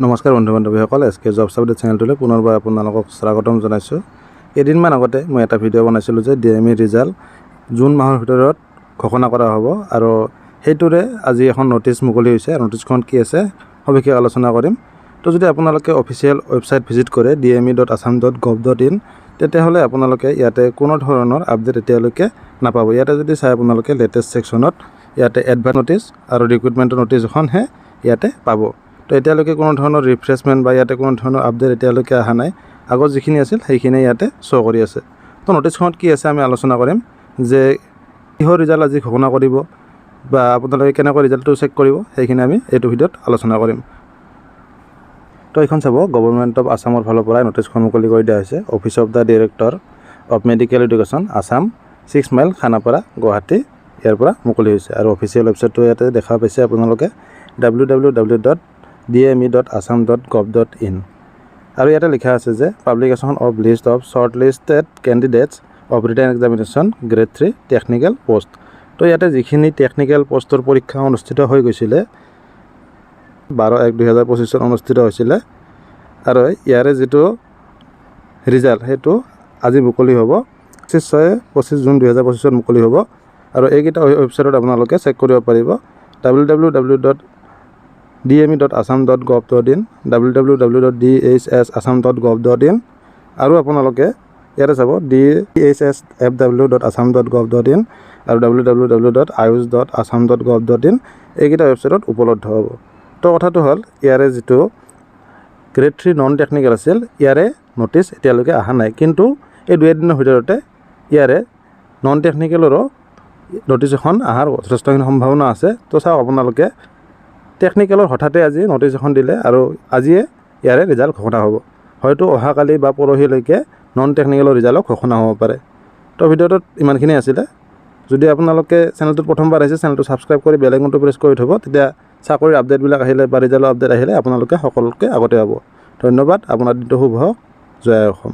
নমস্কাৰ বন্ধু বান্ধৱীসকল, SK jobs update চেনেলটোলৈ পুনৰবাৰ আপোনালোকক স্বাগতম জনাইছোঁ। কেইদিনমান আগতে মই এটা ভিডিঅ' বনাইছিলোঁ যে DME ৰিজাল্ট জুন মাহৰ ভিতৰত ঘোষণা কৰা হ'ব, আৰু সেইটোৰে আজি এখন নটিচ মুকলি হৈছে। নটিচখন কি আছে সবিশেষ আলোচনা কৰিম। তো যদি আপোনালোকে অফিচিয়েল ৱেবছাইট ভিজিট কৰে dme.assam.gov.in, তেতিয়াহ'লে আপোনালোকে ইয়াতে কোনো ধৰণৰ আপডেট এতিয়ালৈকে নাপাব। ইয়াতে যদি চাই আপোনালোকে লেটেষ্ট ছেকশ্যনত ইয়াতে এডভান্স নটিচ আৰু ৰিক্ৰুইটমেণ্টৰ নটিচ এখনহে ইয়াতে পাব। তো এতিয়ালৈকে কোনো ধৰণৰ ৰিফ্ৰেছমেণ্ট বা ইয়াতে কোনো ধৰণৰ আপডেট এতিয়ালৈকে অহা নাই। আগত যিখিনি আছিল সেইখিনি ইয়াতে শ্ব' কৰি আছে। তো নটিচখনত কি আছে আমি আলোচনা কৰিম, যে কিহৰ ৰিজাল্ট আজি ঘোষণা কৰিব বা আপোনালোকে কেনেকৈ ৰিজাল্টটো চেক কৰিব, সেইখিনি আমি এইটো ভিডিঅ'ত আলোচনা কৰিম। তো এইখন চাব, গভৰ্ণমেণ্ট অফ আছামৰ ফালৰ পৰা নটিচখন মুকলি কৰি দিয়া হৈছে। Office of the director of medical education Assam, 6 mile Khanapara, Guwahati, ইয়াৰ পৰা মুকলি হৈছে। আৰু অফিচিয়েল ৱেবছাইটটো ইয়াতে দেখা পাইছে আপোনালোকে www.dme.assam.gov.in। আৰু ইয়াতে লিখা আছে যে publication of list of short listed candidates of written examination grade 3 technical post. তো ইয়াতে যিখিনি টেকনিকেল পোষ্টৰ পৰীক্ষা অনুষ্ঠিত হৈ গৈছিলে 12/1/2025 অনুষ্ঠিত হৈছিলে, আৰু ইয়াৰে যিটো ৰিজাল্ট সেইটো আজি মুকলি হ'ব। 25 জুন 2025 মুকলি হ'ব। আৰু এইকেইটা ৱেবছাইটত আপোনালোকে চেক কৰিব পাৰিব। www.dme.assam.gov.in, www.dhsassam.gov.in, আৰু আপোনালোকে ইয়াতে চাব dhsfw.assam.gov.in আৰু www.ayush.assam.gov.in, এইকেইটা ৱেবছাইটত উপলব্ধ হ'ব। তো কথাটো হ'ল, ইয়াৰে যিটো গ্ৰেড 3 নন টেকনিকেল আছিল, ইয়াৰে নটিচ এতিয়ালৈকে অহা নাই, কিন্তু এই 2 দিনৰ ভিতৰতে ইয়াৰে নন টেকনিকেলৰো নটিচ এখন অহাৰ যথেষ্টখিনি সম্ভাৱনা আছে। তো চাওক আপোনালোকে, টেকনিকেলৰ হঠাতে আজি নটিচ এখন দিলে আৰু আজিয়ে ইয়াৰে ৰিজাল্ট ঘোষণা হ'ব। হয়তো অহাকালি বা পৰহিলৈকে নন টেকনিকেলৰ ৰিজাল্ট ঘোষণা হ'ব পাৰে। তো ভিডিঅ'টোত ইমানখিনি আছিলে। যদি আপোনালোকে চেনেলটোত প্ৰথমবাৰ আহিছে, চেনেলটো ছাবস্ক্ৰাইব কৰি বেল আইকনটো প্ৰেছ কৰি থ'ব, তেতিয়া চাকৰিৰ আপডেটবিলাক আহিলে বা ৰিজাল্টৰ আপডেট আহিলে আপোনালোকে সকলোতকৈ আগতে পাব। ধন্যবাদ। আপোনাৰ দিনটো শুভ হওক। জয় অসম।